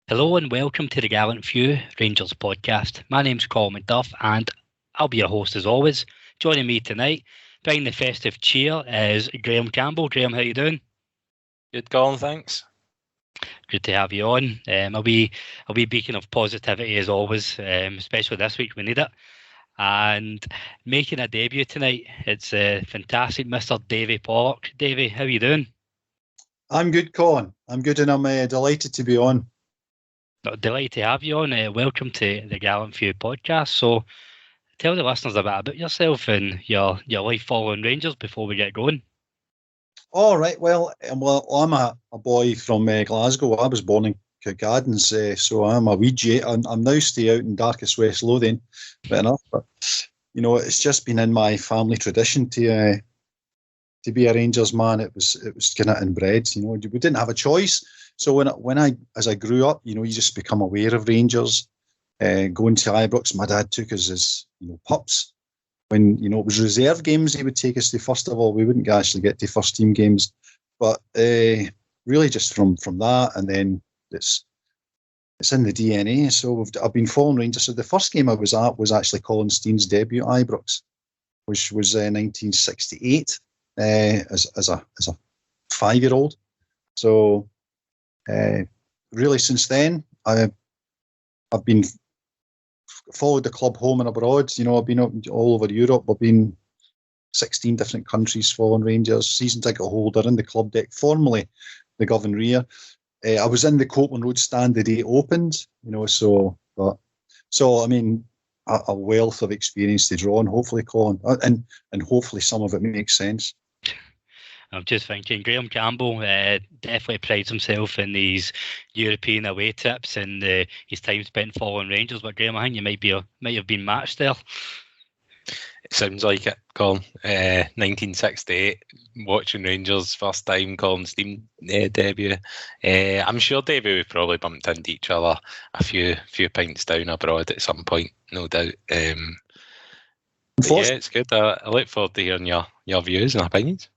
Hello and welcome to the Gallant Few Rangers podcast. My name's Colin and I'll be your host as always. Joining me tonight, bringing the festive cheer, is Graham Campbell. Graham, how you doing? Good, Colin, thanks. Good to have you on. I'll be beacon of positivity as always, especially this week, we need it. And making a debut tonight, it's fantastic Mr. Davie Pollock. Davie, how you doing? I'm good, Colin. I'm good and I'm delighted to be on. Delighted to have you on. Welcome to the Gallant Few podcast. So tell the listeners a bit about yourself and your life following Rangers before we get going. All right. Well, I'm a boy from Glasgow. I was born in Kirkgardens, so I'm a wee J. I'm now stay out in darkest West Lothian, fair enough. But you know, it's just been in my family tradition to be a Rangers man. It was kind of inbred. You know, we didn't have a choice. So as I grew up, you know, you just become aware of Rangers. Going to Ibrox, my dad took us as, you know, pups. When, you know, it was reserve games, he would take us to. First of all, we wouldn't actually get to first team games, but really just from that, and then it's in the DNA. So I've been following Rangers. So the first game I was at was actually Colin Steen's debut at Ibrox, which was 1968, as a 5-year-old. So really since then, I've been followed the club home and abroad. You know, I've been all over Europe. I've been 16 different countries following Rangers. Season ticket holder in the club deck, formerly the Govan Rear. I was in the Copeland Road stand the day it opened. You know, so I mean, a wealth of experience to draw on. Hopefully, Colin, and hopefully some of it makes sense. I'm just thinking, Graham Campbell definitely prides himself in these European away trips and his time spent following Rangers. But Graham, I think you might have been matched there. It sounds like it, Colin. 1968, watching Rangers first time, Colin Steen debut. I'm sure Davie we probably bumped into each other a few pints down abroad at some point, no doubt. Yeah, it's good. I look forward to hearing your views and opinions.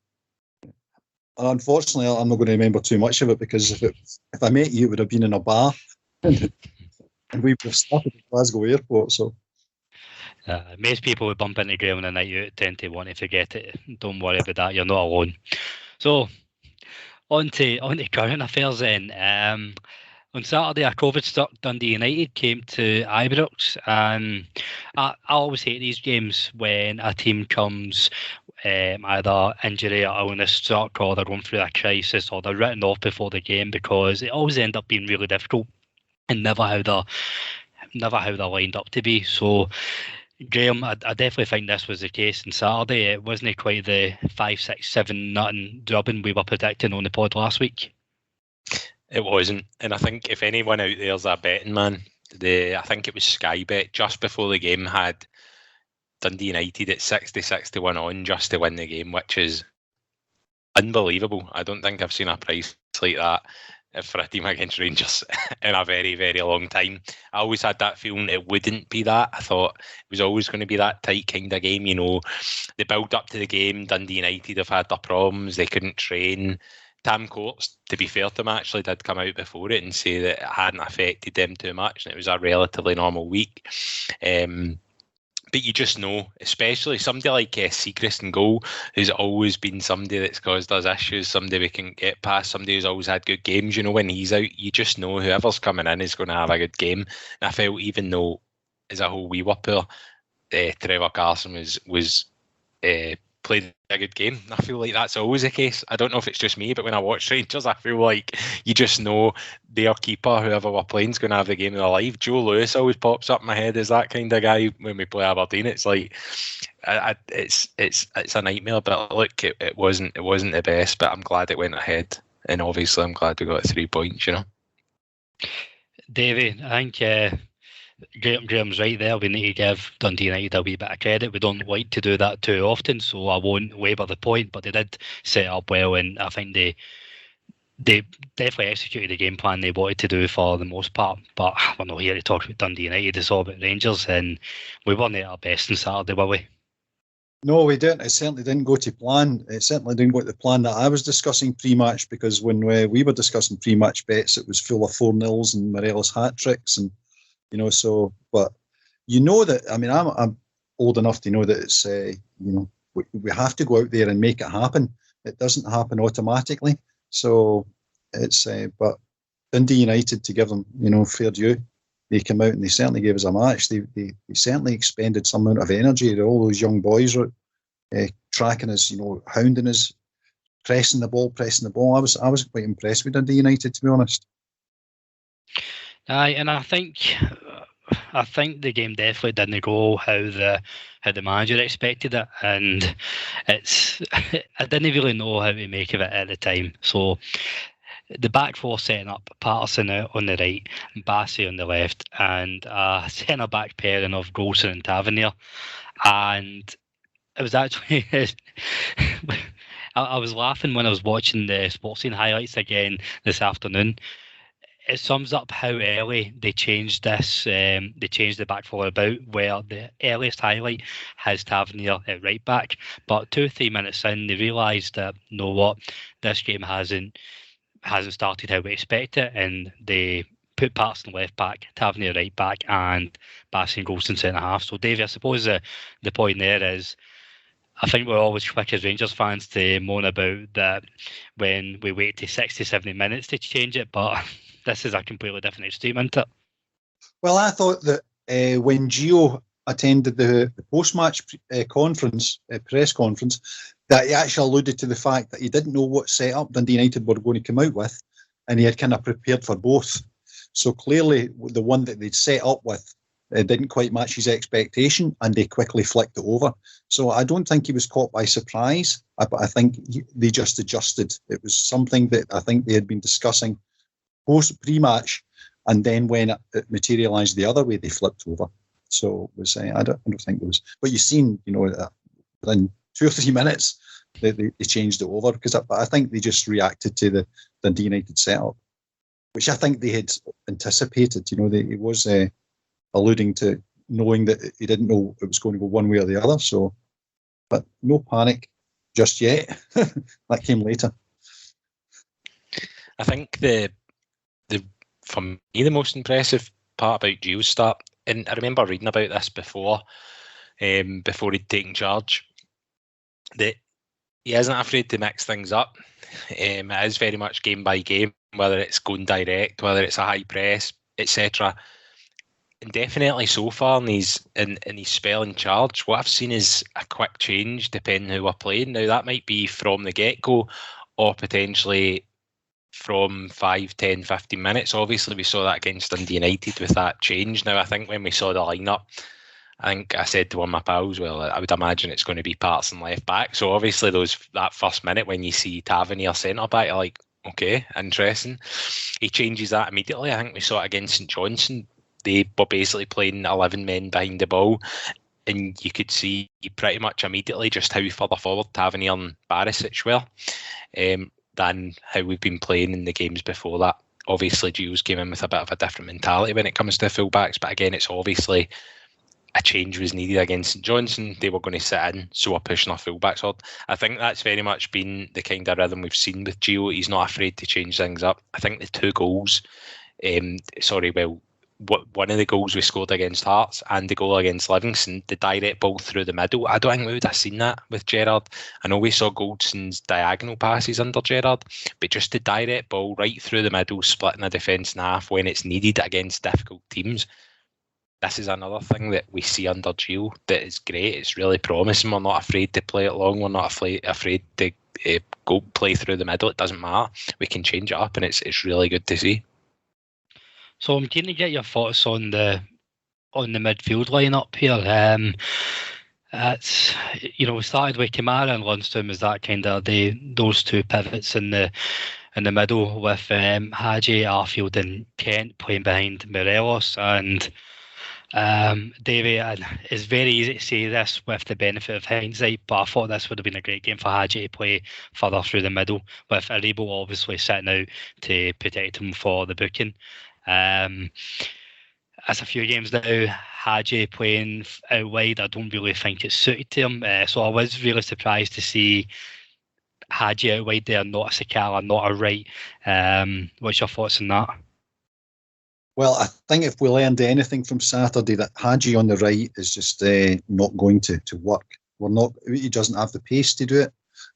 Unfortunately, I'm not going to remember too much of it because if I met you, it would have been in a bar, and we would have started at Glasgow Airport. So, most people who bump into Graham on a night out tend to want to forget it. Don't worry about that; you're not alone. So, on to current affairs then. On Saturday, a COVID-struck Dundee United came to Ibrox. I always hate these games when a team comes either injury or illness struck, or they're going through a crisis, or they're written off before the game, because it always ends up being really difficult and never how they're lined up to be. So, Graham, I definitely think this was the case on Saturday. It wasn't quite the 5-6-7 drubbing we were predicting on the pod last week. It wasn't, and I think if anyone out there's a betting man, I think it was Sky Bet just before the game had Dundee United at 60-61 on just to win the game, which is unbelievable. I don't think I've seen a price like that for a team against Rangers in a very, very long time. I always had that feeling it wouldn't be that. I thought it was always going to be that tight kind of game. You know, the build up to the game, Dundee United have had their problems. They couldn't train. Tam Courts, to be fair to him, actually did come out before it and say that it hadn't affected them too much and it was a relatively normal week. But you just know, especially somebody like Seacrest in goal, who's always been somebody that's caused us issues, somebody we can get past, somebody who's always had good games. You know, when he's out, you just know whoever's coming in is going to have a good game. And I felt, even though as a whole we were poor, Trevor Carson was played a good game. I feel like that's always the case. I don't know if it's just me, but when I watch Rangers, I feel like you just know their keeper, whoever we're playing, is going to have the game of their life. Joe Lewis always pops up in my head as that kind of guy when we play Aberdeen. It's like it's a nightmare. But look, it wasn't the best, but I'm glad it went ahead, and obviously I'm glad we got 3 points. You know, Davie, I think Graham's right there. We need to give Dundee United a wee bit of credit. We don't like to do that too often, so I won't labour the point, but they did set up well, and I think they definitely executed the game plan they wanted to do for the most part. But we're not here to talk about Dundee United. It's all about Rangers, and we weren't at our best on Saturday, were we? No, we didn't. It certainly didn't go to plan. It certainly didn't go to the plan that I was discussing pre-match, because when we were discussing pre-match bets, it was full of 4-0s and Morelos hat-tricks, and so. But that, I mean, I'm old enough to know that it's we have to go out there and make it happen. It doesn't happen automatically. So it's but Dundee United, to give them fair due, they came out and they certainly gave us a match. They certainly expended some amount of energy. All those young boys were tracking us, hounding us, pressing the ball. I was quite impressed with Dundee United, to be honest. And I think the game definitely didn't go how the manager expected it, and I didn't really know how to make of it at the time. So the back four setting up, Patterson out on the right, Bassey on the left, and centre back pairing of Golson and Tavernier. And it was actually I was laughing when I was watching the sports scene highlights again this afternoon. It sums up how early they changed this. They changed the back four about, where the earliest highlight has Tavernier at right back, but 2 or 3 minutes in, they realised that, you know what, this game hasn't started how we expect it, and they put Patterson left back, Tavernier right back, and Bassey and Golson centre half. So, Davie, I suppose the point there is, I think we're always quick as Rangers fans to moan about that when we wait to 60, 70 minutes to change it, but this is a completely different extreme, isn't it? Well, I thought that when Gio attended the post-match press conference, that he actually alluded to the fact that he didn't know what setup Dundee United were going to come out with, and he had kind of prepared for both. So clearly, the one that they'd set up with didn't quite match his expectation, and they quickly flicked it over. So I don't think he was caught by surprise, but I think they just adjusted. It was something that I think they had been discussing pre-match, and then when it materialised the other way, they flipped over. So it was, I don't think it was. But you've seen, within 2 or 3 minutes, they changed it over, because I think they just reacted to the Dundee United setup, which I think they had anticipated. He was alluding to knowing that he didn't know it was going to go one way or the other. So, but no panic just yet. That came later. I think for me, the most impressive part about Gio's start, and I remember reading about this before he'd taken charge, that he isn't afraid to mix things up. It is very much game by game, whether it's going direct, whether it's a high press, etc. And definitely so far in his spell in charge, what I've seen is a quick change depending who we're playing. Now, that might be from the get-go, or potentially from 5, 10, 15 minutes. Obviously, we saw that against Dundee United with that change. Now, I think when we saw the lineup, I think I said to one of my pals, well, I would imagine it's going to be Patterson left back. So obviously that first minute when you see Tavernier centre back, you're like, okay, interesting. He changes that immediately. I think we saw it against St Johnstone. They were basically playing 11 men behind the ball, and you could see pretty much immediately just how further forward Tavernier and Barisic were than how we've been playing in the games before that. Obviously, Gio's came in with a bit of a different mentality when it comes to fullbacks, but again, it's obviously a change was needed against St Johnstone. They were going to sit in, so we're pushing our fullbacks on. I think that's very much been the kind of rhythm we've seen with Gio. He's not afraid to change things up. I think the 2 goals, one of the goals we scored against Hearts and the goal against Livingston, the direct ball through the middle, I don't think we would have seen that with Gerrard. I know we saw Goldson's diagonal passes under Gerrard, but just the direct ball right through the middle, splitting a defence in half when it's needed against difficult teams. This is another thing that we see under Gio that is great. It's really promising. We're not afraid to play it long. We're not afraid to go play through the middle. It doesn't matter. We can change it up, and it's really good to see. So I'm keen to get your thoughts on the midfield lineup here. We started with Kamara and Lundstrom as that kind of those 2 pivots in the middle, with Hagi, Arfield, and Kent playing behind Morelos. And Davie, and it's very easy to say this with the benefit of hindsight, but I thought this would have been a great game for Hadji to play further through the middle, with Aribo obviously sitting out to protect him for the booking. As a few games now, Hadji playing out wide, I don't really think it's suited to him. So I was really surprised to see Hadji out wide there, not a Sakala, not a Wright. What's your thoughts on that? Well, I think if we learned anything from Saturday, that Hadji on the right is just not going to work. He doesn't have the pace to do it,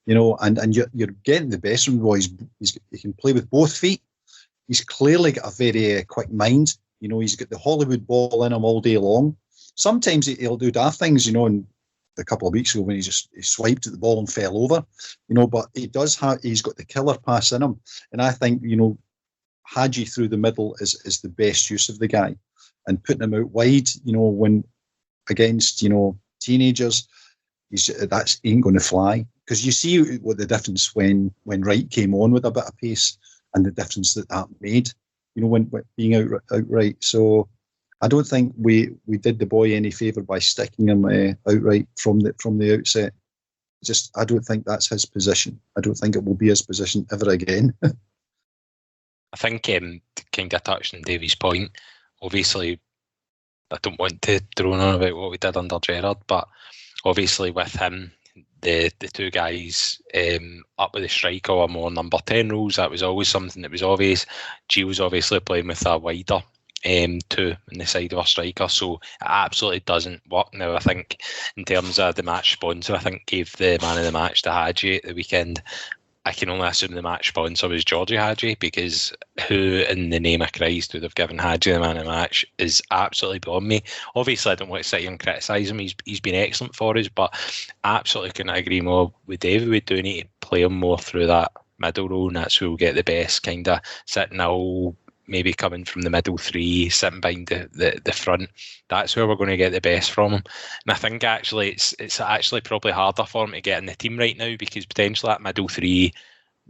and you're getting the best from Roy. He can play with both feet. He's clearly got a very quick mind. He's got the Hollywood ball in him all day long. Sometimes he'll do daft things, and a couple of weeks ago when he swiped at the ball and fell over, but he's got the killer pass in him. And I think, Hadji through the middle is the best use of the guy, and putting him out wide, when against, teenagers, that ain't going to fly, because you see what the difference when Wright came on with a bit of pace, and the difference that made, when being outright. So I don't think we did the boy any favour by sticking him outright from the outset. I don't think that's his position. I don't think it will be his position ever again. I think to kind of touch on Davie's point, obviously, I don't want to drone on about what we did under Gerrard, but obviously with him, the two guys up with the striker or more number 10 roles, that was always something that was obvious. Gio's obviously playing with a wider two on the side of a striker, so it absolutely doesn't work. Now, I think in terms of the match sponsor, I think gave the man of the match to Hadji at the weekend. I can only assume the match sponsor was Georgie Hadji, because who in the name of Christ would have given Hadji the man of the match is absolutely beyond me. Obviously, I don't want to sit here and criticise him. He's been excellent for us, but absolutely couldn't agree more with Davie. We do need to play him more through that middle role, and that's where we'll get the best, kind of sitting out, maybe coming from the middle three, sitting behind the front. That's where we're going to get the best from him. And I think actually it's actually probably harder for him to get in the team right now, because potentially that middle three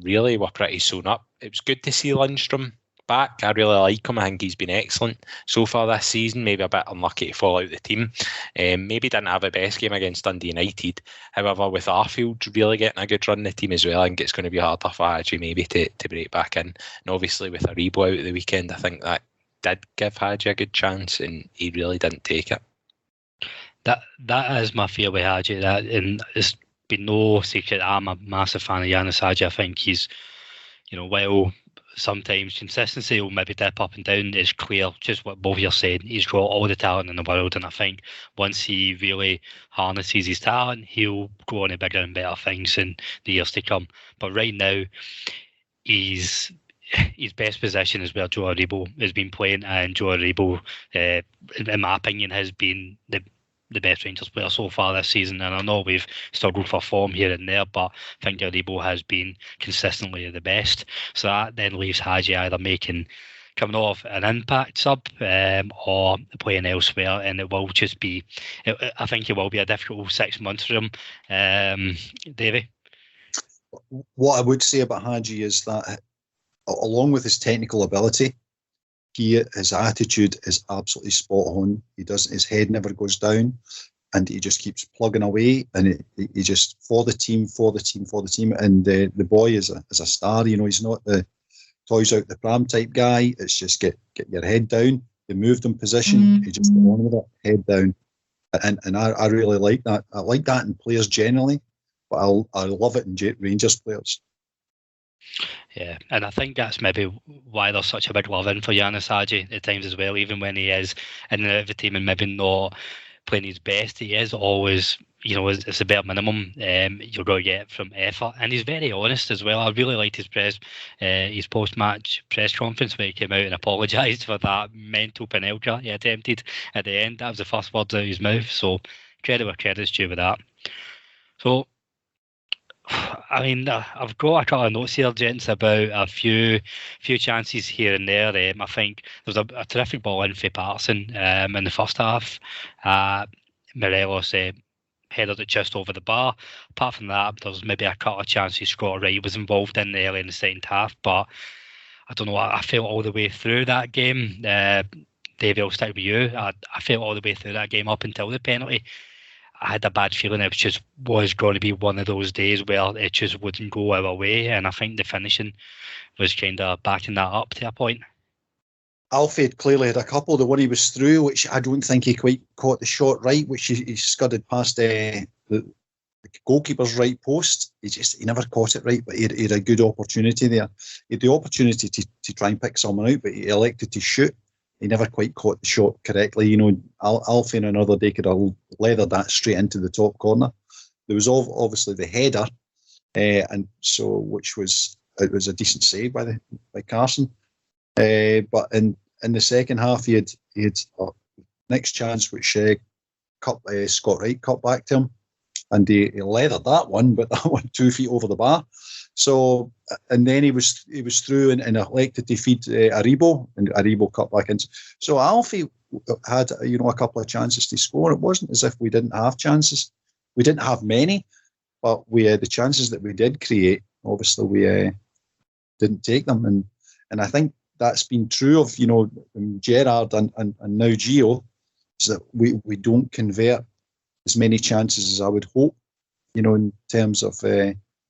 really were pretty sewn up. It was good to see Lundstrom back. I really like him. I think he's been excellent so far this season. Maybe a bit unlucky to fall out the team. Maybe didn't have a best game against Dundee United. However, with Arfield really getting a good run in the team as well, I think it's going to be harder for Hadji maybe to break back in. And obviously with Aribo out at the weekend, I think that did give Hadji a good chance, and he really didn't take it. That is my fear with Hadji. And it's been no secret I'm a massive fan of Yanis Hadji. I think he's, while sometimes consistency will maybe dip up and down, it's clear, just what both you're saying, he's got all the talent in the world, and I think once he really harnesses his talent, he'll go on to bigger and better things in the years to come. But right now, his best position is where Joe Aribo has been playing, and Joe Aribo, in my opinion, has been the best Rangers player so far this season. And I know we've struggled for form here and there, but I think Aribo has been consistently the best. So that then leaves Hadji either coming off an impact sub or playing elsewhere, and it will just be, I think it will be a difficult 6 months for him. Davie? What I would say about Hadji is that, along with his technical ability, his attitude is absolutely spot on. His head never goes down, and he just keeps plugging away, and he just for the team. And the boy is a star. He's not the toys out the pram type guy. It's just get your head down. They moved him position. He just got on with it, head down. And I really like that. I like that in players generally, but I love it in Rangers players. Yeah, and I think that's maybe why there's such a big love in for Yanis Hadji at times as well, even when he is in and out of the team and maybe not playing his best. He is always, it's a bare minimum you're going to get from effort, and he's very honest as well. I really liked his post-match press conference where he came out and apologised for that mental penalty he attempted at the end. That was the first words out of his mouth, so credit where credit's due with that. So, I mean, I've got a couple of notes here, gents, about a few chances here and there. I think there was a terrific ball in for Patterson in the first half. Morelos headed it just over the bar. Apart from that, there was maybe a couple of chances Scott Wright was involved in early in the second half, but I don't know, I felt all the way through that game Davie, I'll stick with you. I felt all the way through that game up until the penalty, I had a bad feeling it was going to be one of those days where it just wouldn't go our way, and I think the finishing was kind of backing that up to a point. Alfie clearly had a couple. The one he was through, which I don't think he quite caught the shot right, which he scudded past the goalkeeper's right post. He never caught it right, but he had a good opportunity there. He had the opportunity to try and pick someone out, but he elected to shoot. He never quite caught the shot correctly. Alfie on another day could have leathered that straight into the top corner. There was obviously the header, which was a decent save by Carson. But in the second half, he had next chance, which Scott Wright cut back to him, and he leathered that one, but that one 2 feet over the bar. So, and then he was through and elected to feed Aribo, and Aribo cut back in. So Alfie had a couple of chances to score. It wasn't as if we didn't have chances. We didn't have many, but the chances that we did create, obviously we didn't take them, and I think that's been true of Gerrard and now Gio, is that we don't convert as many chances as I would hope, in terms of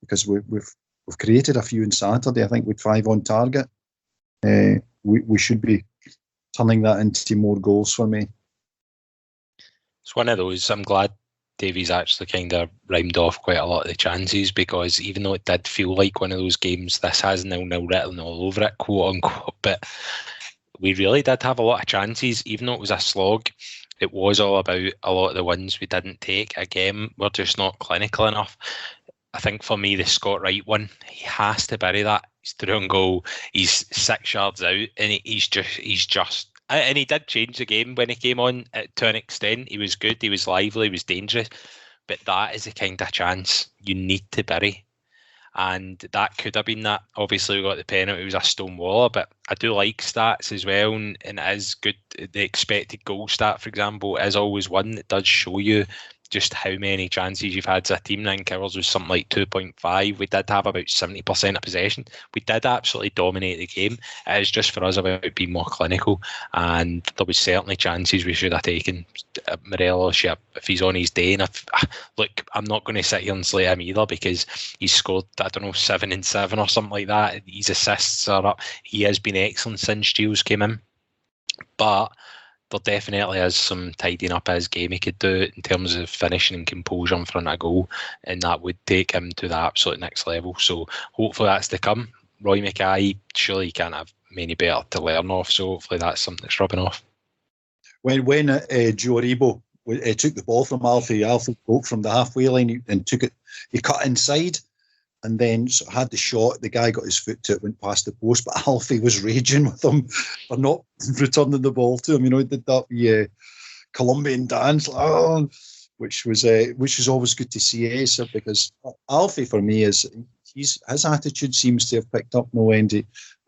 because we've created a few on Saturday. I think with 5 on target, we should be turning that into more goals for me. It's one of those. I'm glad Davie's actually kind of rhymed off quite a lot of the chances, because even though it did feel like one of those games, this has 0-0 written all over it, quote unquote, but we really did have a lot of chances. Even though it was a slog, it was all about a lot of the ones we didn't take. Again, we're just not clinical enough. I think for me, the Scott Wright one, he has to bury that. He's through on goal. He's 6 yards out, and he's just. And he did change the game when he came on to an extent. He was good, he was lively, he was dangerous. But that is the kind of chance you need to bury. And that could have been that. Obviously, we got the penalty, it was a stonewaller, but I do like stats as well, and it is good. The expected goal stat, for example, is always one that does show you just how many chances you've had as a team. 9 kills was something like 2.5. We did have about 70% of possession. We did absolutely dominate the game. It is just for us about being more clinical, and there was certainly chances we should have taken. Morelos, if he's on his day, and look, I'm not going to sit here and slate him either, because he's scored, 7 and 7 or something like that. His assists are up. He has been excellent since Giles came in, but there definitely is some tidying up his game he could do in terms of finishing and composure in front of a goal, and that would take him to the absolute next level. So hopefully that's to come. Roy Mackay, surely he can't have many better to learn off, so hopefully that's something that's rubbing off. When Joe Aribo took the ball from Alfie broke from the halfway line and took it, he cut inside, and then had the shot. The guy got his foot to it, went past the post, but Alfie was raging with him for not returning the ball to him. He did that Colombian dance, which was always good to see. Because Alfie, for me, his attitude seems to have picked up no end.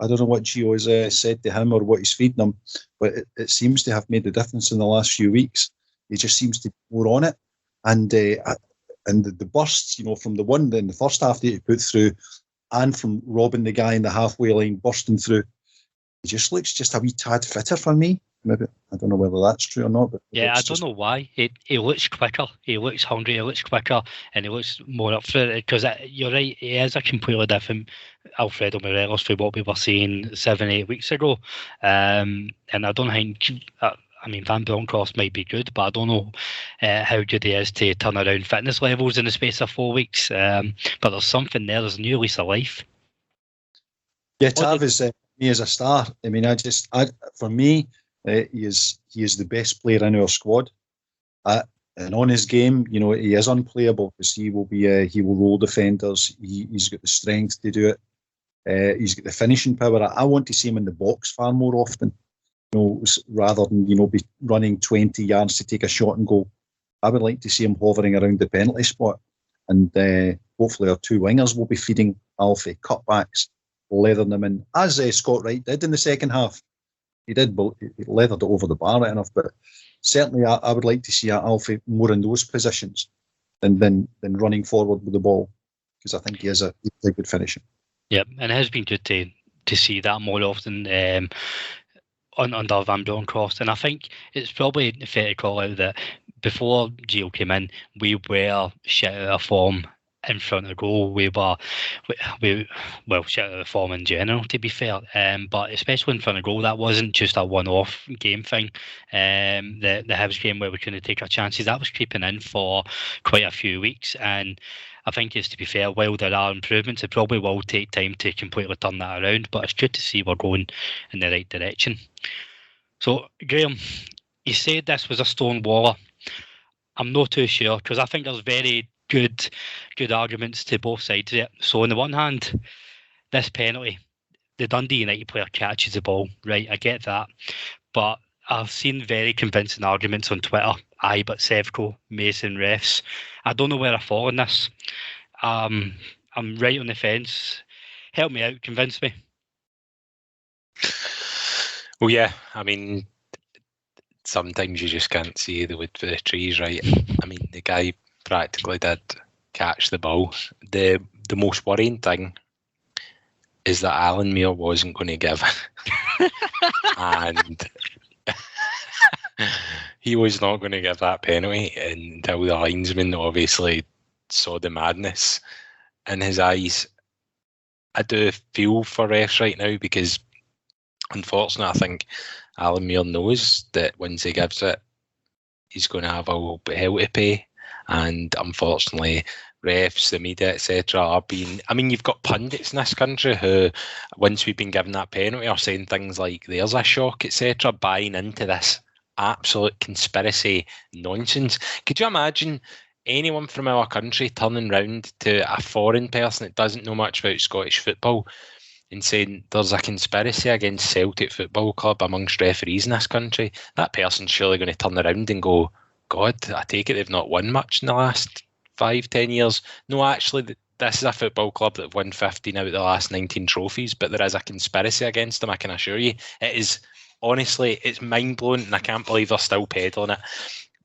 I don't know what Gio has said to him or what he's feeding him, but it seems to have made the difference in the last few weeks. He just seems to be more on it, and the bursts, from the one in the first half that he put through, and from robbing the guy in the halfway line, bursting through, he just looks just a wee tad fitter for me. Maybe I don't know whether that's true or not. But yeah, I don't know why. He looks quicker. He looks hungry. He looks quicker, and he looks more up for it. Because you're right, he is a completely different Alfredo Morelos from what we were seeing 7-8 weeks ago. And I don't think. Van Bronckhorst might be good, but I don't know how good he is to turn around fitness levels in the space of 4 weeks. But there's something there. There's a new lease of life. Yeah, Tav is me as a star. For me, he is the best player in our squad. And on his game, he is unplayable, because he will roll defenders. He's got the strength to do it. He's got the finishing power. I want to see him in the box far more often. Rather than be running 20 yards to take a shot and goal. I would like to see him hovering around the penalty spot, and hopefully our 2 wingers will be feeding Alfie cutbacks, leathering them in, as Scott Wright did in the second half. He leathered it over the bar right enough, but certainly I would like to see Alfie more in those positions than running forward with the ball, because I think he's a good finisher. Yep, and it has been good to see that more often. under Van Bronckhorst, and I think it's probably fair to call out that before Gio came in, we were shit out of form in front of goal. We well, shit out of form in general, to be fair. But especially in front of goal, that wasn't just a one-off game thing. The Hibs game where we couldn't take our chances, that was creeping in for quite a few weeks, and I think it's, to be fair, while there are improvements, it probably will take time to completely turn that around, but it's good to see we're going in the right direction. So, Graham, you said this was a stone waller. I'm not too sure, because I think there's very good arguments to both sides of it. So on the one hand, this penalty, the Dundee United player catches the ball, right? I get that. But I've seen very convincing arguments on Twitter. Aye, but Sevco, Mason, refs. I don't know where I fall on this. I'm right on the fence. Help me out, convince me. Well, yeah, I mean, sometimes you just can't see the wood for the trees, right? I mean, the guy practically did catch the ball. The most worrying thing is that Alan Muir wasn't going to give it. And he was not going to give that penalty until the linesman obviously saw the madness in his eyes. I do feel for refs right now because, unfortunately, I think Alan Muir knows that once he gives it, he's going to have a little bit of hell to pay. And unfortunately, refs, the media, etc. are being... I mean, you've got pundits in this country who, once we've been given that penalty, are saying things like, there's a shock, etc., buying into this absolute conspiracy nonsense. Could you imagine anyone from our country turning round to a foreign person that doesn't know much about Scottish football and saying there's a conspiracy against Celtic Football Club amongst referees in this country? That person's surely going to turn around and go, God, I take it they've not won much in the last 5-10 years. No, actually, this is a football club that have won 15 out of the last 19 trophies, but there is a conspiracy against them, I can assure you. It is, honestly, it's mind-blowing, and I can't believe they're still peddling it.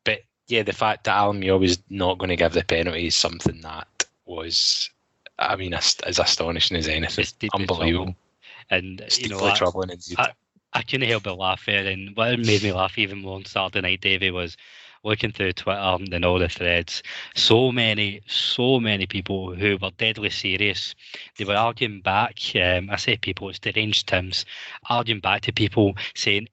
But yeah, the fact that Alan Muir was not going to give the penalty is something that was, I mean, as astonishing as anything. Unbelievable. Troubling. And it's you deeply know, troubling indeed. I couldn't help but laugh there, and what made me laugh even more on Saturday night, Davie, was looking through Twitter and all the threads. So many people who were deadly serious. They were arguing back. I say people, it's deranged Tims, arguing back to people saying,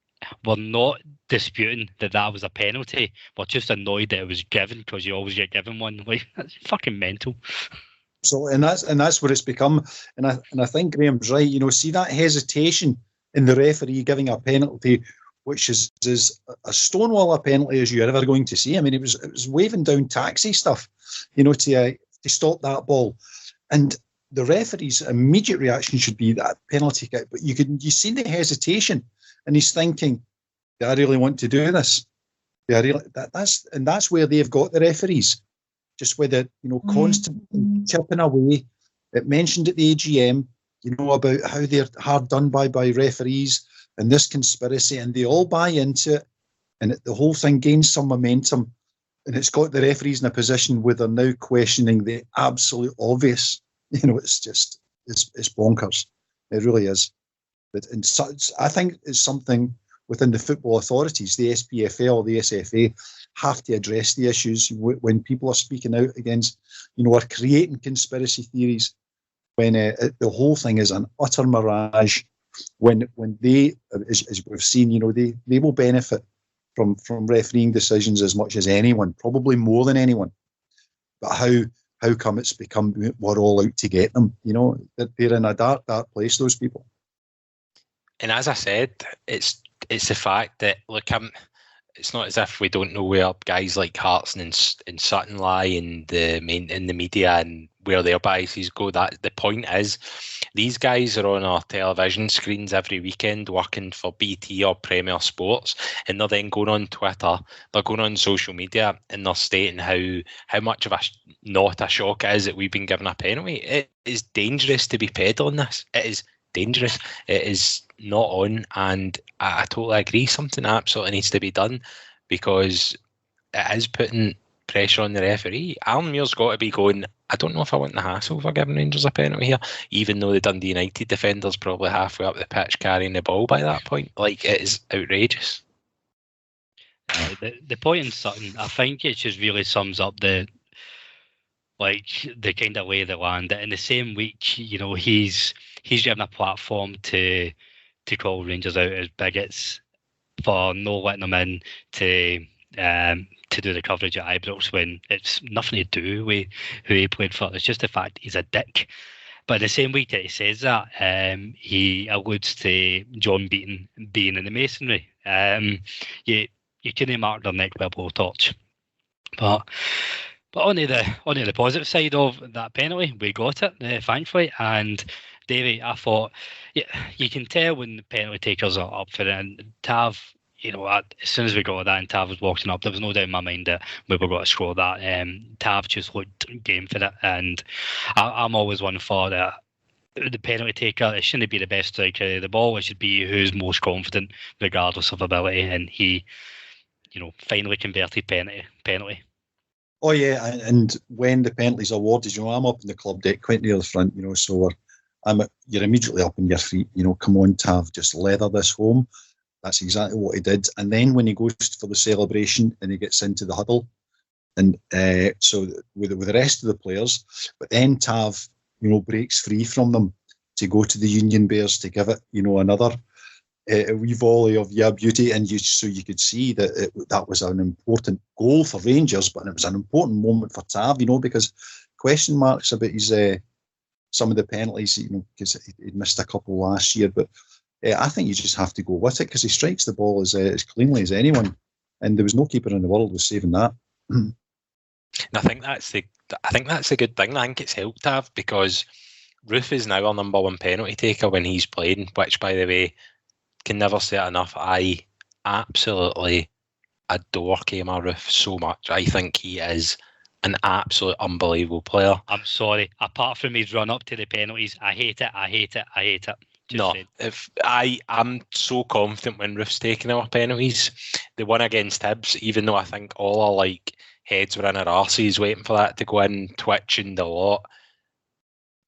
we're not disputing that was a penalty. We're just annoyed that it was given because you always get given one. Like, that's fucking mental. So, and that's what it's become. And I think Graham's right. You know, see that hesitation in the referee giving a penalty, which is a stonewall a penalty as you're ever going to see. I mean, it was waving down taxi stuff, you know, to stop that ball. And the referee's immediate reaction should be that penalty kick. But you see the hesitation, and he's thinking, do I really want to do this? Do I really, that's where they've got the referees, just with it, you know, constantly chipping away. It mentioned at the AGM, you know, about how they're hard done by referees and this conspiracy, and they all buy into it, and the whole thing gains some momentum, and it's got the referees in a position where they're now questioning the absolute obvious. You know, it's bonkers. It really is. But I think it's something within the football authorities, the SPFL, the SFA, have to address the issues when people are speaking out against, you know, or creating conspiracy theories, when the whole thing is an utter mirage. When they, as we've seen, you know, they will benefit from refereeing decisions as much as anyone, probably more than anyone. But how come it's become we're all out to get them? You know, they're in a dark place, those people. And as I said, it's the fact that, look, it's not as if we don't know where guys like Hartson and Sutton lie in the media and where their biases go. That the point is, these guys are on our television screens every weekend working for BT or Premier Sports, and they're then going on Twitter, they're going on social media, and they're stating how much of not a shock it is that we've been given a penalty. It is dangerous to be peddling this. It is dangerous. It is not on, and I totally agree. Something absolutely needs to be done, because it is putting pressure on the referee. Alan Muir's got to be going, I don't know if I want the hassle for giving Rangers a penalty here, even though the Dundee United defender's probably halfway up the pitch carrying the ball by that point. Like, it is outrageous. The point in Sutton, I think it just really sums up the kind of lay of the land. In the same week, you know, he's given a platform to call Rangers out as bigots for no letting them in to do the coverage at Ibrox when it's nothing to do with who he played for. It's just the fact he's a dick. But the same week that he says that, he alludes to John Beaton being in the masonry. You couldn't mark their neck with a blowtorch. But onto the positive side of that penalty, we got it, thankfully. And Davie, I thought, yeah, you can tell when the penalty takers are up for it. And Tav, you know, as soon as we got that and Tav was walking up, there was no doubt in my mind that we were going to score that. Tav just looked game for it. And I'm always one for that. The penalty taker, it shouldn't be the best striker of the ball. It should be who's most confident, regardless of ability. And he, you know, finally converted penalty. Oh yeah, and when the penalty's awarded, you know, I'm up in the club deck, quite near the front, you know, so you're immediately up on your feet, you know, come on Tav, just leather this home. That's exactly what he did. And then when he goes for the celebration and he gets into the huddle, and so with the rest of the players, but then Tav, you know, breaks free from them to go to the Union Bears to give it, you know, another a wee volley of beauty, and so you could see that that was an important goal for Rangers, but it was an important moment for Tav, you know, because question marks about his some of the penalties, you know, because he missed a couple last year, but I think you just have to go with it because he strikes the ball as cleanly as anyone, and there was no keeper in the world was saving that. And I think that's a good thing. I think it's helped Tav because Roof is now our number one penalty taker when he's playing, which, by the way, can never say it enough. I absolutely adore Kemar Roof so much. I think he is an absolute unbelievable player. I'm sorry. Apart from his run up to the penalties, I hate it. I'm so confident when Roof's taking our penalties. The one against Hibs, even though I think all our like heads were in our arses waiting for that to go in, twitching the lot,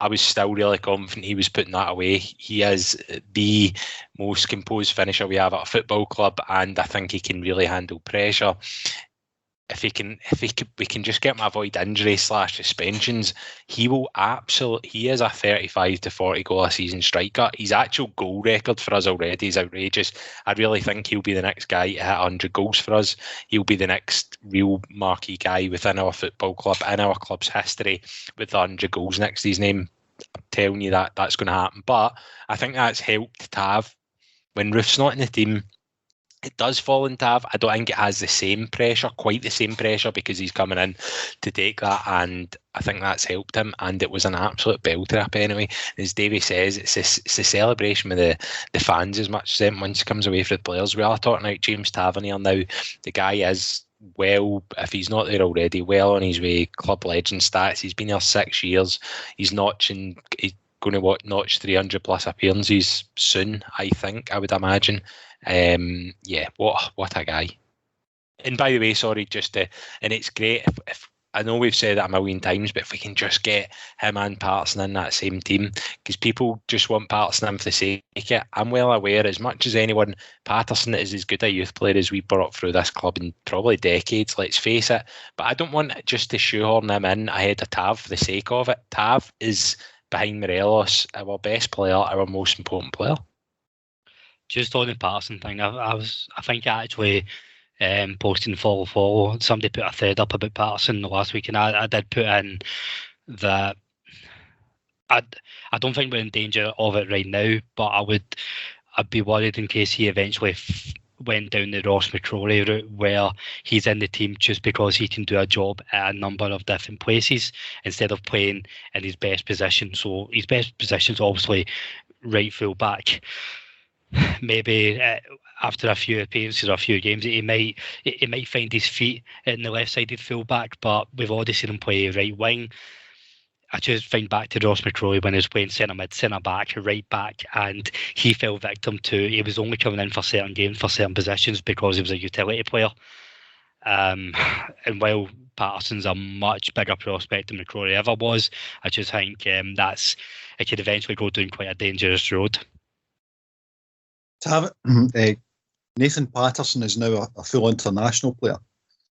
I was still really confident he was putting that away. He is the most composed finisher we have at a football club, and I think he can really handle pressure. If we can just get him to avoid injury / suspensions, he is a 35 to 40 goal a season striker. His actual goal record for us already is outrageous. I really think he'll be the next guy to hit 100 goals for us. He'll be the next real marquee guy within our football club, in our club's history, with 100 goals next to his name. I'm telling you that's going to happen. But I think that's helped Tav. When Roof's not in the team, it does fall in Tav. I don't think it has quite the same pressure, because he's coming in to take that, and I think that's helped him. And it was an absolute belter, a penalty. As Davie says, it's a celebration with the fans as much as once he comes away for the players. We are talking about James Tavernier now. The guy is, well, if he's not there already, well on his way, club legend stats. He's been here 6 years. He's going to notch 300 plus appearances soon, I would imagine. What a guy. And by the way, sorry, and it's great if I know we've said it a million times, but if we can just get him and Patterson in that same team, because people just want Patterson in for the sake of it. I'm well aware, as much as anyone, Patterson is as good a youth player as we brought through this club in probably decades, let's face it. But I don't want just to shoehorn him in ahead of Tav for the sake of it. Tav is, behind Morelos, our best player, our most important player. Just on the Patterson thing, I think I actually posting follow. Somebody put a thread up about Patterson last week, and I did put in that I don't think we're in danger of it right now, but I'd be worried in case he eventually went down the Ross McCrory route, where he's in the team just because he can do a job at a number of different places instead of playing in his best position. So his best position is obviously right full back. Maybe after a few appearances or a few games, he might find his feet in the left-sided full-back, but we've already seen him play right wing. I just think back to Ross McCrory when he was playing centre-mid, centre-back, right-back, and he fell victim to, he was only coming in for certain games, for certain positions, because he was a utility player. And while Patterson's a much bigger prospect than McCrory ever was. I just think it could eventually go down quite a dangerous road. Nathan Patterson is now a full international player,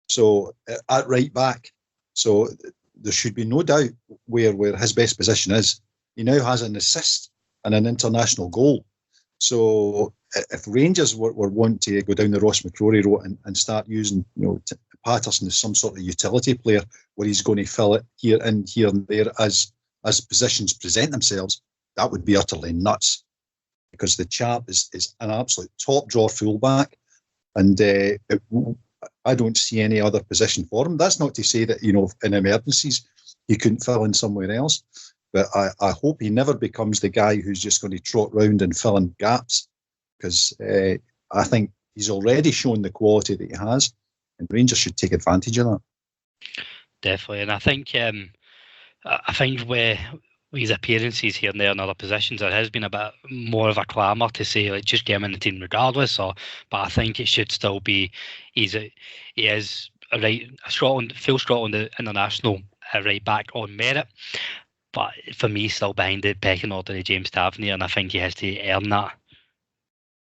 so at right back. So there should be no doubt where his best position is. He now has an assist and an international goal. So if Rangers were wanting to go down the Ross McCrory road and start using, Patterson as some sort of utility player where he's going to fill it here and there as positions present themselves, that would be utterly nuts. Because the chap is an absolute top drawer fullback, and I don't see any other position for him. That's not to say that in emergencies he couldn't fill in somewhere else, but I hope he never becomes the guy who's just going to trot round and fill in gaps, because I think he's already shown the quality that he has, and Rangers should take advantage of that. Definitely, and I think where his appearances here and there in other positions, there has been a bit more of a clamour to say, like, just get him in the team regardless. But I think it should still be he is a full Scotland international right back on merit. But for me, still behind the pecking order of James Tavernier, and I think he has to earn that.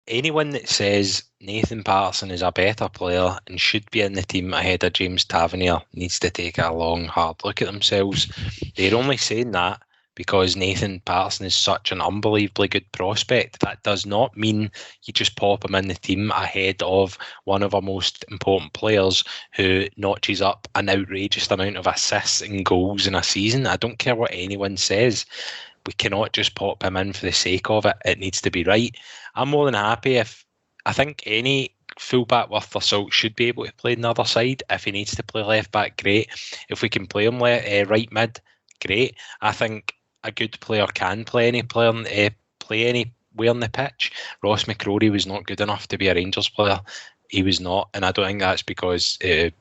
Anyone that says Nathan Patterson is a better player and should be in the team ahead of James Tavernier needs to take a long, hard look at themselves. They're only saying that because Nathan Patterson is such an unbelievably good prospect. That does not mean you just pop him in the team ahead of one of our most important players who notches up an outrageous amount of assists and goals in a season. I don't care what anyone says. We cannot just pop him in for the sake of it. It needs to be right. I'm more than happy I think any fullback worth their salt should be able to play on the other side. If he needs to play left back, great. If we can play him right mid, great. I think a good player can play anywhere on the pitch. Ross McCrory was not good enough to be a Rangers player. He was not, and I don't think that's because him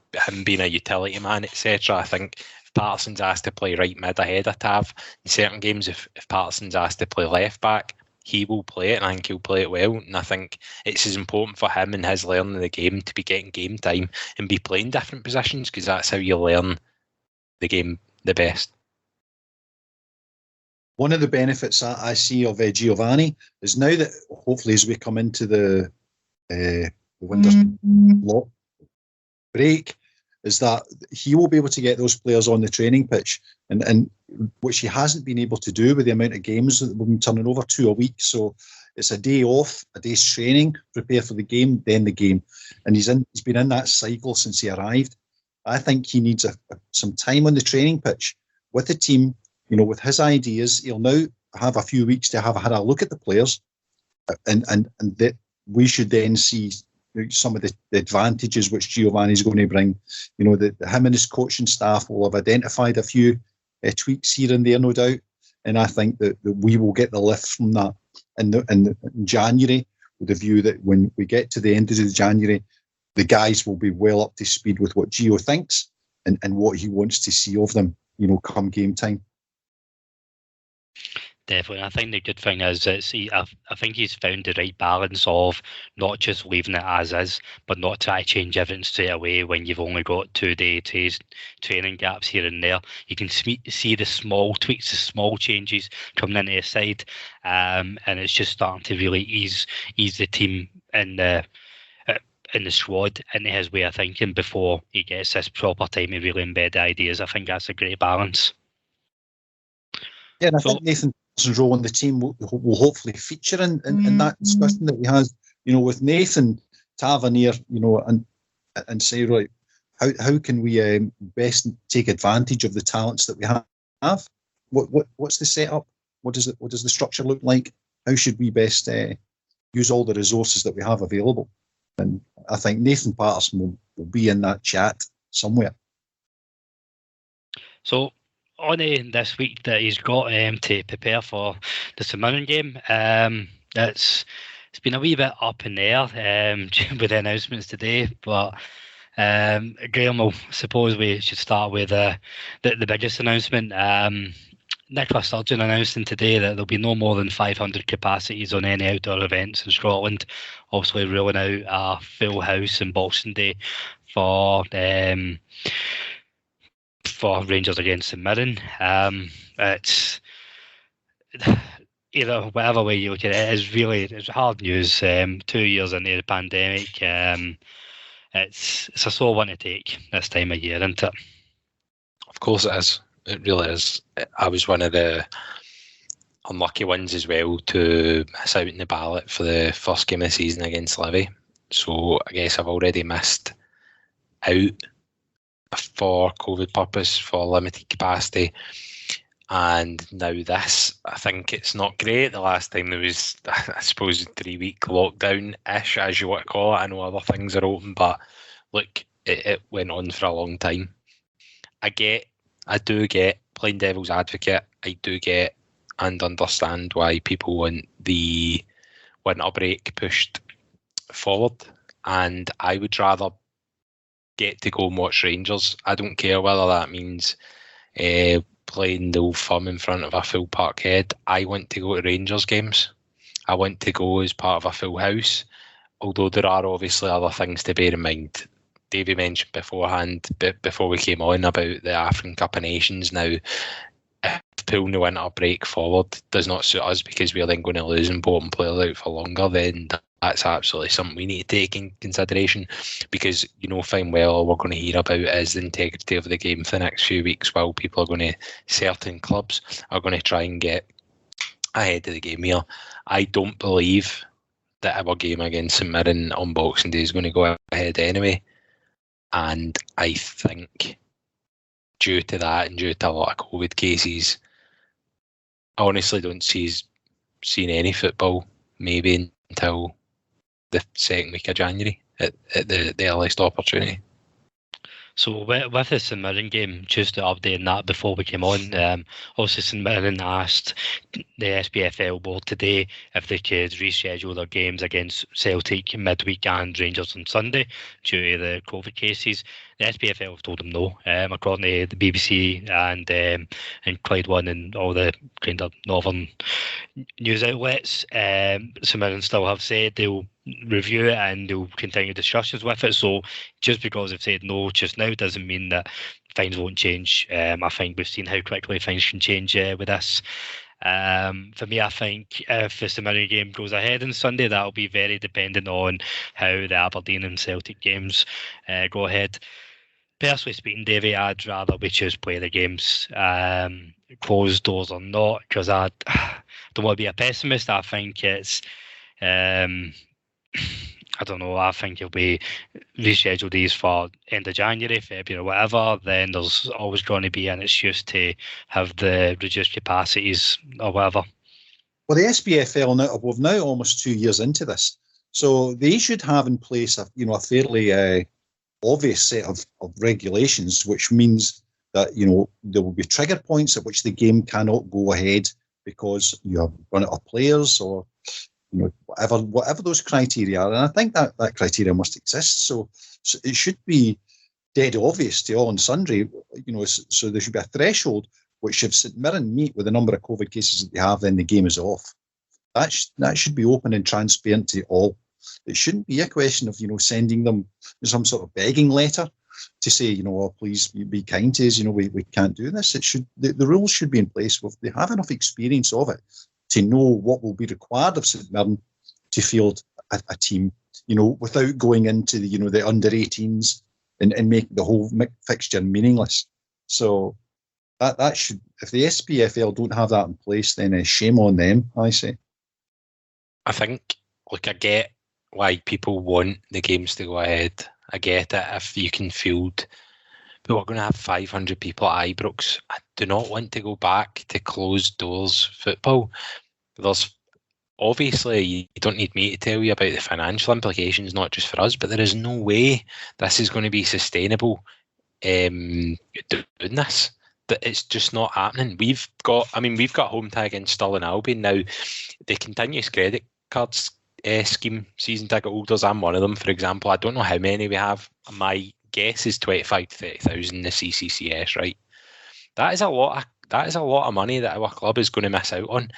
being a utility man, etc. I think if Patterson's asked to play right mid ahead of Tav in certain games, if Patterson's asked to play left back, he will play it, and I think he'll play it well. And I think it's as important for him and his learning the game to be getting game time and be playing different positions, because that's how you learn the game the best. One of the benefits I see of Giovanni is now that hopefully as we come into the winter break, is that he will be able to get those players on the training pitch, and which he hasn't been able to do with the amount of games that we've been turning over 2 a week. So it's a day off, a day's training, prepare for the game, then the game, and he's been in that cycle since he arrived. I think he needs some time on the training pitch with the team. With his ideas, he'll now have a few weeks to have had a look at the players, and that we should then see some of the advantages which Giovanni's going to bring. That him and his coaching staff will have identified a few tweaks here and there, no doubt, and I think that we will get the lift from that in January, with the view that when we get to the end of January, the guys will be well up to speed with what Gio thinks and what he wants to see of them, come game time. Definitely. I think the good thing is that I think he's found the right balance of not just leaving it as is, but not try to change everything straight away when you've only got 2 day training gaps here and there. You can see the small tweaks, the small changes coming into his side, and it's just starting to really ease the team in the squad into his way of thinking before he gets this proper time to really embed the ideas. I think that's a great balance. Yeah, and I think Nathan's role in the team will hopefully feature in that discussion that he has, with Nathan Tavernier, and say, right, how can we best take advantage of the talents that we have? What's the setup? What does the structure look like? How should we best use all the resources that we have available? And I think Nathan Patterson will be in that chat somewhere. So on this week that he's got to prepare for the St Mirren game, it's been a wee bit up in the air with the announcements today, but Graham, I suppose we should start with the biggest announcement. Nicola Sturgeon announcing today that there'll be no more than 500 capacities on any outdoor events in Scotland, obviously ruling out a full house in Boxing Day for for Rangers against St Mirren. It's either whatever way you look at it, it's hard news. 2 years into the pandemic, it's a sore one to take this time of year, isn't it? Of course it is. It really is. I was one of the unlucky ones as well to miss out in the ballot for the first game of the season against Livy. So I guess I've already missed out for COVID purpose, for limited capacity. And now this, I think it's not great. The last time there was, I suppose, 3-week lockdown-ish, as you want to call it. I know other things are open, but look, it went on for a long time. I do get, playing devil's advocate, I do get and understand why people want the winter break pushed forward. And I would rather get to go and watch Rangers. I don't care whether that means playing the Old Firm in front of a full Parkhead. I want to go to Rangers games. I want to go as part of a full house, although there are obviously other things to bear in mind. Davie mentioned beforehand, before we came on, about the African Cup of Nations. Now, if pulling the winter break forward does not suit us because we're then going to lose important players out for longer, then that's absolutely something we need to take in consideration, because you know fine well all we're going to hear about is the integrity of the game for the next few weeks, while people are going to, certain clubs are going to try and get ahead of the game here. I don't believe that our game against St Mirren on Boxing Day is going to go ahead anyway, and I think due to that and due to a lot of COVID cases, I honestly don't see us seeing any football maybe until the second week of January at the earliest opportunity. So with the St Mirren game, just to update on that before we came on, obviously St Mirren asked the SPFL board today if they could reschedule their games against Celtic midweek and Rangers on Sunday due to the COVID cases. The SPFL have told them no. According to the BBC and Clyde One and all the kind of northern news outlets, St Mirren still have said they'll review it and they'll continue discussions with it. So just because they've said no just now doesn't mean that things won't change. I think we've seen how quickly things can change with this. For me, I think if the St Mirren game goes ahead on Sunday, that'll be very dependent on how the Aberdeen and Celtic games go ahead. Personally speaking, Davie, I'd rather we just play the games closed doors or not, because I don't want to be a pessimist. I think it's I don't know, I think it'll be reschedule these for end of January, February, whatever. Then there's always going to be an excuse to have the reduced capacities or whatever. Well, the SPFL now, we're now almost 2 years into this, so they should have in place a fairly obvious set of regulations, which means that there will be trigger points at which the game cannot go ahead because you have run out of players, or whatever those criteria are. And I think that criteria must exist. So it should be dead obvious to all and sundry. So there should be a threshold which, if St Mirren meet with the number of COVID cases that they have, then the game is off. That should be open and transparent to all. It shouldn't be a question of sending them some sort of begging letter to say please be kind to us. We can't do this. The rules should be in place. They have enough experience of it to know what will be required of St Mirren to field a team, without going into the under 18s and make the whole fixture meaningless. So that should, if the SPFL don't have that in place, then shame on them, I say. I think, I get why people want the games to go ahead. I get it if you can field, but we're going to have 500 people at Ibrox. I do not want to go back to closed doors football. There's obviously, you don't need me to tell you about the financial implications, not just for us, but there is no way this is going to be sustainable doing this. That it's just not happening. We've got home tie against Stirling Albion now. The continuous credit cards scheme, season ticket holders, I'm one of them, for example. I don't know how many we have. My guess is 25 to 30,000 in the CCCS, right? That is a lot of money that our club is going to miss out on.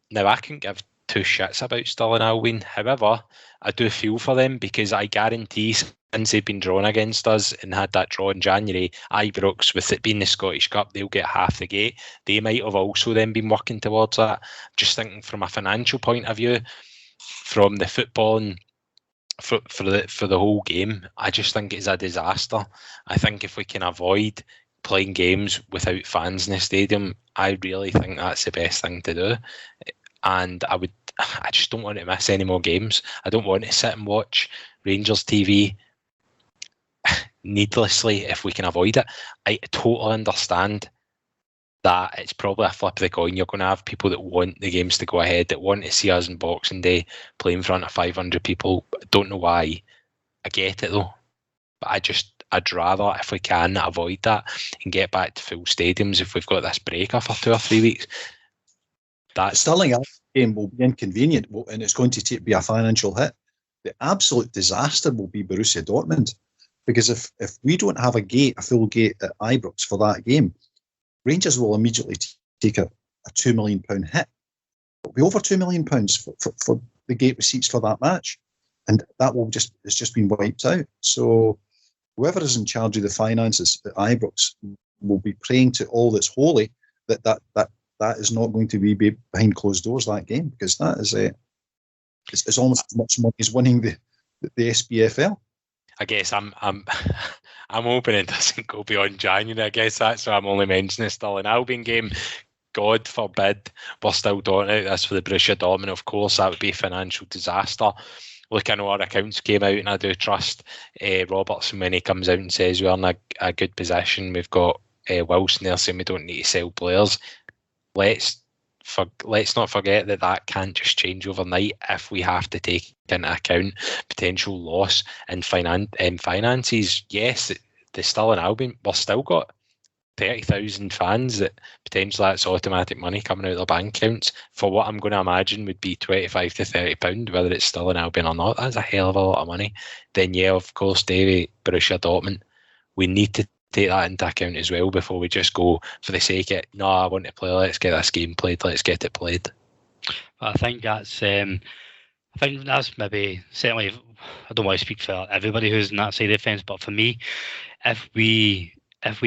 Now, I can give two shits about Stirling Albion. However, I do feel for them, because I guarantee since they've been drawn against us and had that draw in January, Ibrox, with it being the Scottish Cup, they'll get half the gate. They might have also then been working towards that. Just thinking from a financial point of view, from the football and for the whole game, I just think it's a disaster. I think if we can avoid playing games without fans in the stadium, I really think that's the best thing to do. And I just don't want to miss any more games. I don't want to sit and watch Rangers TV needlessly if we can avoid it. I totally understand that it's probably a flip of the coin. You're going to have people that want the games to go ahead, that want to see us on Boxing Day play in front of 500 people. I don't know why. I get it though. But I'd rather, if we can, avoid that and get back to full stadiums if we've got this breaker for 2 or 3 weeks. That Stirling game will be inconvenient and it's going to be a financial hit. The absolute disaster will be Borussia Dortmund. Because if we don't have a full gate at Ibrox for that game, Rangers will immediately take a £2 million hit. It'll be over £2 million for the gate receipts for that match. And that it's just been wiped out. So whoever is in charge of the finances at Ibrox will be praying to all that's holy that is not going to be behind closed doors, that game, because that is it's almost as much money as winning the SPFL. I guess I'm hoping it doesn't go beyond January. I guess that's why I'm only mentioning it's still an Albion game. God forbid we're still talking out this for the Borussia Dortmund. Of course, that would be a financial disaster. Look, I know our accounts came out, and I do trust Robertson when he comes out and says we're in a good position. We've got Wilson there saying we don't need to sell players. Let's not forget that can't just change overnight if we have to take into account potential loss in finances. Yes, there's still an Albion. We've still got 30,000 fans that potentially that's automatic money coming out of their bank accounts for what I'm going to imagine would be £25 to £30, whether it's still an Albion or not. That's a hell of a lot of money. Then, yeah, of course, Davie, Borussia Dortmund, we need to take that into account as well before we just go for the sake of, no, I want to play, let's get this game played, let's get it played. I think that's maybe, certainly, I don't want to speak for everybody who's in that side of the fence, but for me, if we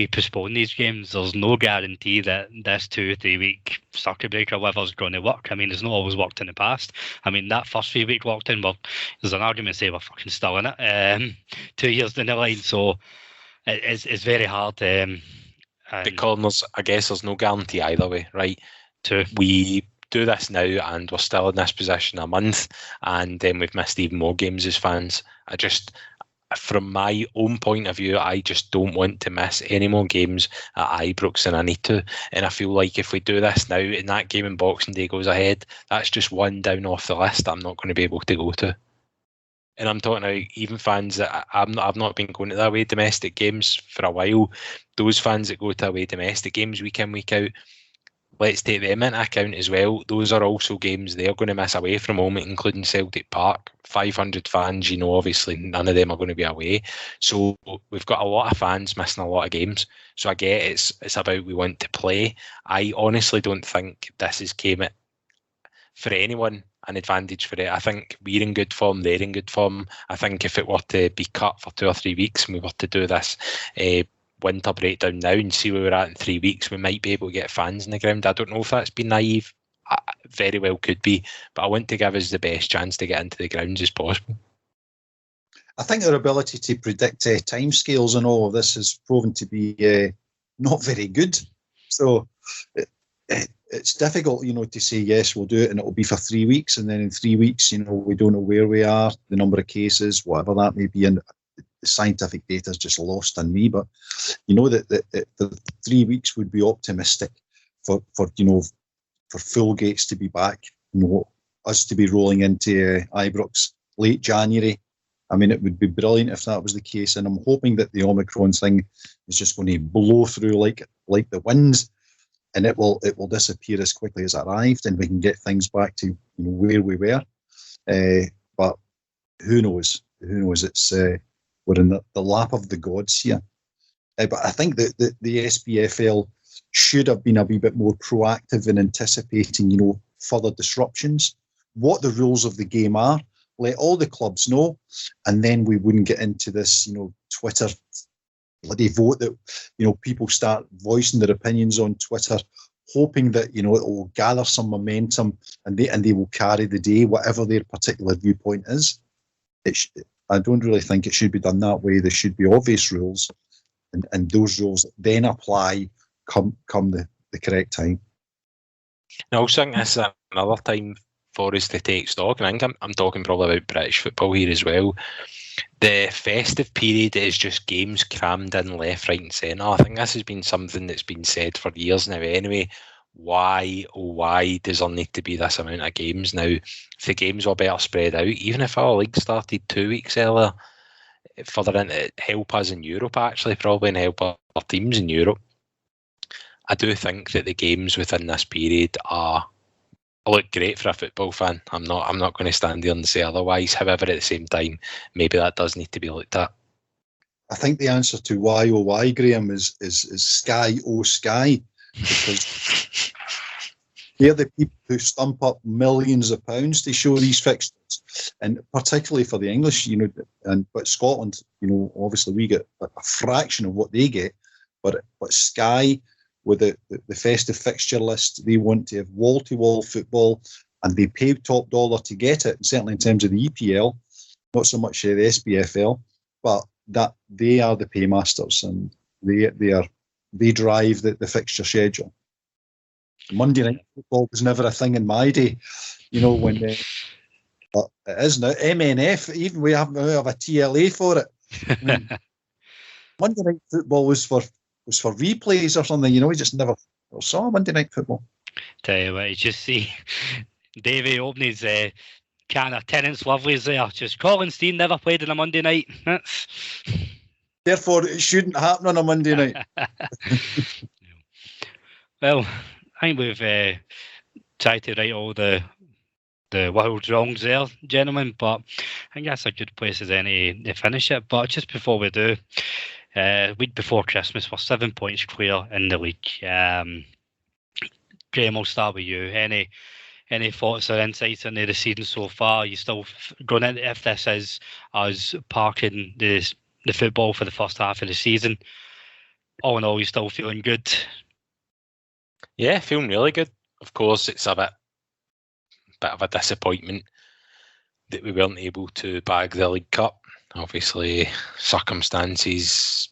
postpone these games, there's no guarantee that this 2 or 3 week circuit breaker, whatever, is going to work. I mean, it's not always worked in the past. I mean, that first 3 week lockdown, well, there's an argument to say we're fucking still in it 2 years down the line, so it's very hard. But Colin, I guess there's no guarantee either way, right? We do this now and we're still in this position a month, and then we've missed even more games as fans. From my own point of view, I just don't want to miss any more games at Ibrox than I need to. And I feel like if we do this now and that game in Boxing Day goes ahead, that's just one down off the list I'm not going to be able to go to. And I'm talking about even fans that I've not been going to the away domestic games for a while. Those fans that go to away domestic games week in, week out, let's take them into account as well. Those are also games they're going to miss away from home, including Celtic Park. 500 fans, obviously none of them are going to be away. So we've got a lot of fans missing a lot of games. So I get it's about we want to play. I honestly don't think this has came at, for anyone, an advantage for it. I think we're in good form, they're in good form. I think if it were to be cut for 2 or 3 weeks and we were to do this winter breakdown now and see where we're at in 3 weeks, we might be able to get fans in the ground. I don't know if that's been naive. Very well could be, but I want to give us the best chance to get into the grounds as possible. I think our ability to predict timescales and all of this has proven to be not very good. So it's difficult, to say, yes, we'll do it and it'll be for 3 weeks. And then in 3 weeks, we don't know where we are, the number of cases, whatever that may be. And the scientific data is just lost on me. But that the 3 weeks would be optimistic for full gates to be back, us to be rolling into Ibrox late January. I mean, it would be brilliant if that was the case, and I'm hoping that the Omicron thing is just going to blow through like the winds, and it will disappear as quickly as it arrived, and we can get things back to where we were. But who knows? It's we're in the lap of the gods here. But I think that the SPFL should have been a wee bit more proactive in anticipating, further disruptions, what the rules of the game are, let all the clubs know, and then we wouldn't get into this, Twitter bloody vote that, people start voicing their opinions on Twitter, hoping that, it will gather some momentum and they will carry the day, whatever their particular viewpoint is. I don't really think it should be done that way. There should be obvious rules, and those rules then apply come the correct time. I also think this is another time for us to take stock, and I think I'm talking probably about British football here as well. The festive period is just games crammed in left, right and centre. I think this has been something that's been said for years now anyway. Why does there need to be this amount of games now? If the games were better spread out, even if our league started 2 weeks earlier, further into help us in Europe actually, probably, and help our teams in Europe. I do think that the games within this period look great for a football fan. I'm not going to stand there and say otherwise. However, at the same time, maybe that does need to be looked at. I think the answer to why, Graham, is Sky, Sky, because they're the people who stump up millions of pounds to show these fixtures, and particularly for the English, but Scotland, obviously we get a fraction of what they get, but Sky, with the festive fixture list, they want to have wall-to-wall football, and they pay top dollar to get it, certainly in terms of the EPL, not so much the SPFL, but that they are the paymasters, and they drive the fixture schedule. Monday night football was never a thing in my day, when but it is now. MNF, even we have a TLA for it. Monday night football was for replays or something, we just never saw Monday night football. Tell you what, you just see Davie open his can of Tennent's Lovelies there. Just Colin Steen never played on a Monday night. Therefore, it shouldn't happen on a Monday night. Well, I think we've tried to right all the world's wrongs there, gentlemen, but I think that's a good place as any to finish it. But just before we do, week before Christmas, we're 7 points clear in the league. Graham, I'll start with you. Any thoughts or insights into the season so far? You still going in, if this is us parking the football for the first half of the season? All in all, you still feeling good? Yeah, feeling really good. Of course, it's a bit of a disappointment that we weren't able to bag the League Cup. Obviously, circumstances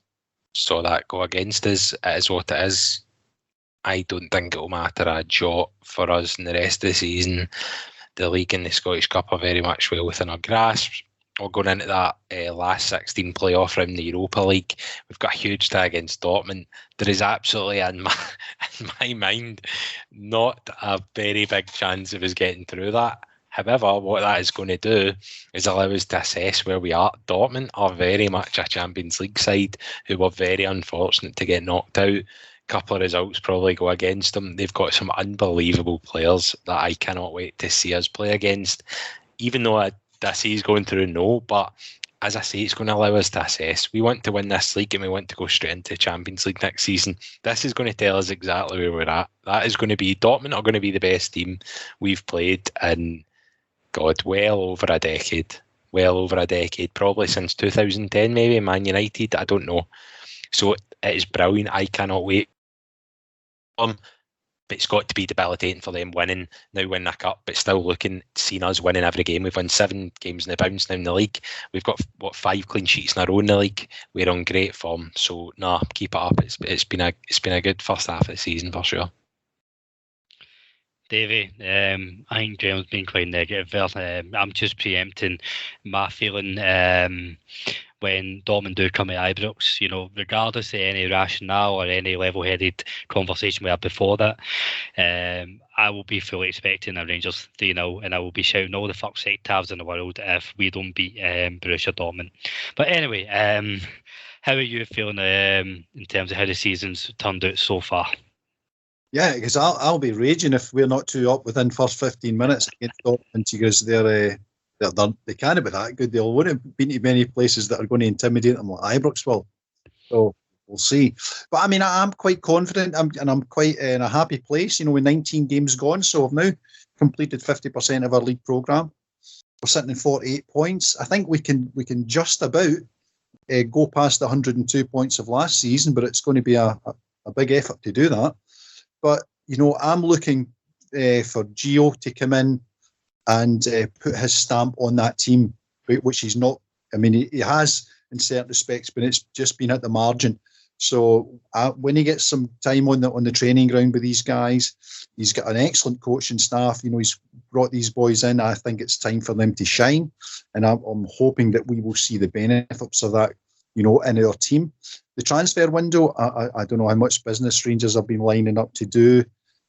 saw that go against us. It is what it is. I don't think it'll matter a jot for us in the rest of the season. The league and the Scottish Cup are very much well within our grasp. We're going into that last 16 playoff round in the Europa League. We've got a huge tie against Dortmund. There is absolutely, in my mind, not a very big chance of us getting through that. However, what that is going to do is allow us to assess where we are. Dortmund are very much a Champions League side who were very unfortunate to get knocked out. A couple of results probably go against them. They've got some unbelievable players that I cannot wait to see us play against. Even though this is going through but as I say, it's going to allow us to assess. We want to win this league and we want to go straight into Champions League next season. This is going to tell us exactly where we're at. That is going to be, Dortmund are going to be the best team we've played in, well over a decade. Probably since 2010 maybe, Man United, I don't know. So it is brilliant. I cannot wait. But it's got to be debilitating for them winning the cup, but still seeing us winning every game. We've won 7 games in the bounce now in the league. We've got 5 clean sheets in a row in the league. We're on great form, so keep it up. It's been a good first half of the season for sure. Davie, I think Graham's been quite negative there. I'm just preempting my feeling when Dortmund do come to Ibrox, regardless of any rationale or any level-headed conversation we had before that, I will be fully expecting a Rangers 3-0, and I will be shouting all the fuck's sake tabs in the world if we don't beat Borussia Dortmund. But anyway, how are you feeling in terms of how the season's turned out so far? Yeah, because I'll be raging if we're not 2 up within first 15 minutes against Dortmund, because they can't be that good. They wouldn't have been to many places that are going to intimidate them like Ibrox will. So we'll see. But I mean, I'm quite confident, and I'm quite in a happy place. With 19 games gone, so I've now completed 50% of our league programme. we're sitting in 48 points. I think we can just about go past the 102 points of last season, but it's going to be a big effort to do that. But, I'm looking for Gio to come in and put his stamp on that team, which he's not. I mean, he has in certain respects, but it's just been at the margin. So when he gets some time on the training ground with these guys, he's got an excellent coaching staff. He's brought these boys in. I think it's time for them to shine, and I'm hoping that we will see the benefits of that, in our team. The transfer window, I don't know how much business Rangers have been lining up to do.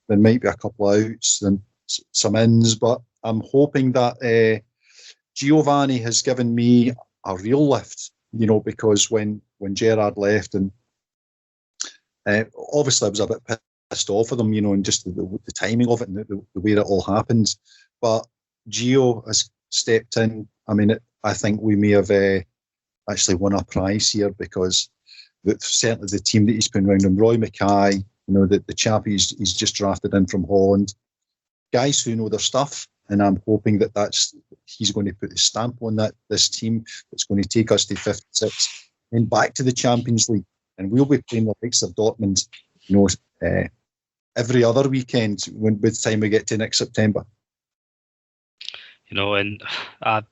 There might be a couple of outs and some ins, but I'm hoping that Giovanni has given me a real lift, because when Gerrard left, and obviously I was a bit pissed off with them, and just the timing of it and the way it all happened. But Gio has stepped in. I mean, I think we may have actually won a prize here, because certainly the team that he's putting around him, Roy Mackay, the chap he's just drafted in from Holland, guys who know their stuff. And I'm hoping that he's going to put his stamp on this team that's going to take us to 56 and back to the Champions League. And we'll be playing the likes of Dortmund, every other weekend by the time we get to next September. And I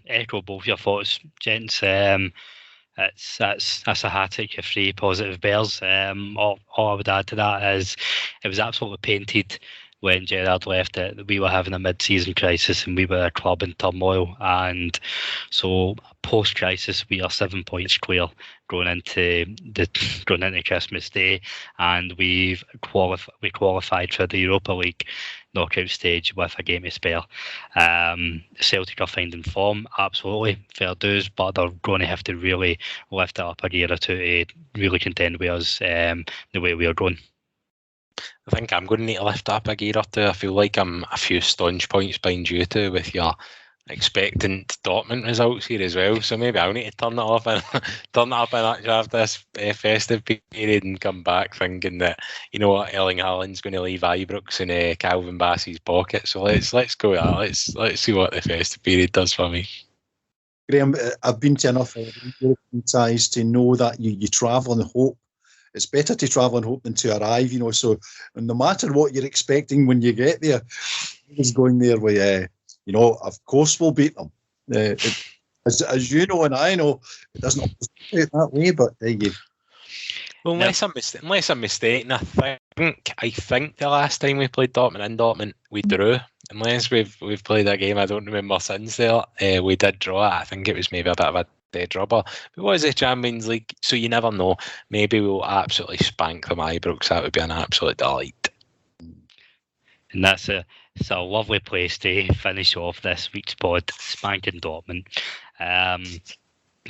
echo both your thoughts, gents. That's a hat-trick of 3 positive Bears. All I would add to that is it was absolutely painted when Gerrard left that we were having a mid-season crisis and we were a club in turmoil. And so post-crisis, we are 7 points clear going into Christmas Day, and we qualified for the Europa League knockout stage with a game to spare. Celtic are finding form, absolutely, fair dues, but they're going to have to really lift it up a gear or two to really contend with us the way we are going. I think I'm going to need to lift up a gear or two. I feel like I'm a few staunch points behind you two with your expectant Dortmund results here as well. So maybe I'll need to turn it off and turn it up and after this festive period and come back thinking that, Erling Haaland's going to leave Ibrox in Calvin Bassey's pocket. So let's go with that. Let's see what the festive period does for me. Graham, I've been to enough European ties to know that you travel in hope. It's better to travel and hope than to arrive, so no matter what you're expecting when you get there, it's going there with, of course we'll beat them. As you know and I know, it doesn't always that way, but there you go. Well, unless I'm mistaken, I think the last time we played Dortmund in Dortmund, we drew. Unless we've played a game I don't remember since there, we did draw it. I think it was maybe a bit of a dead rubber. But what is the Champions League? So you never know. Maybe we'll absolutely spank them Ibrox. That would be an absolute delight. And it's a lovely place to finish off this week's pod, Spanking Dortmund.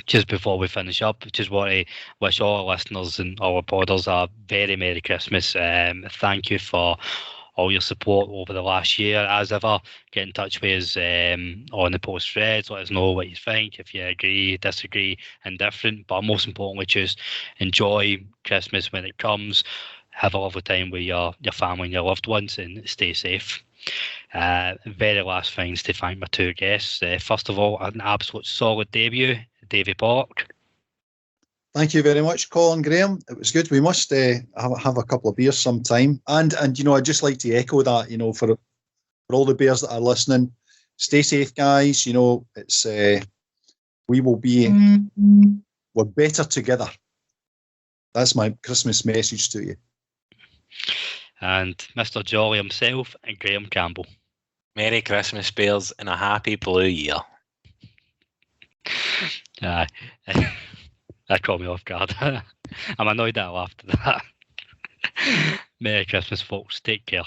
Just before we finish up, just want to wish all our listeners and all our podders a very Merry Christmas. Thank you for all your support over the last year. As ever, get in touch with us on the post threads. Let us know what you think, if you agree, disagree, indifferent. But most importantly, just enjoy Christmas when it comes. Have a lovely time with your family and your loved ones, and stay safe. Very last things to thank my 2 guests. First of all, an absolute solid debut, Davie Park. Thank you very much, Colin, Graham. It was good. We must have a couple of beers sometime. And I'd just like to echo that, for all the bears that are listening, stay safe, guys. It's we will be we're better together. That's my Christmas message to you. And Mr. Jolly himself and Graham Campbell. Merry Christmas, Bears, and a happy blue year. That caught me off guard. I'm annoyed that I laughed at that. Merry Christmas, folks. Take care.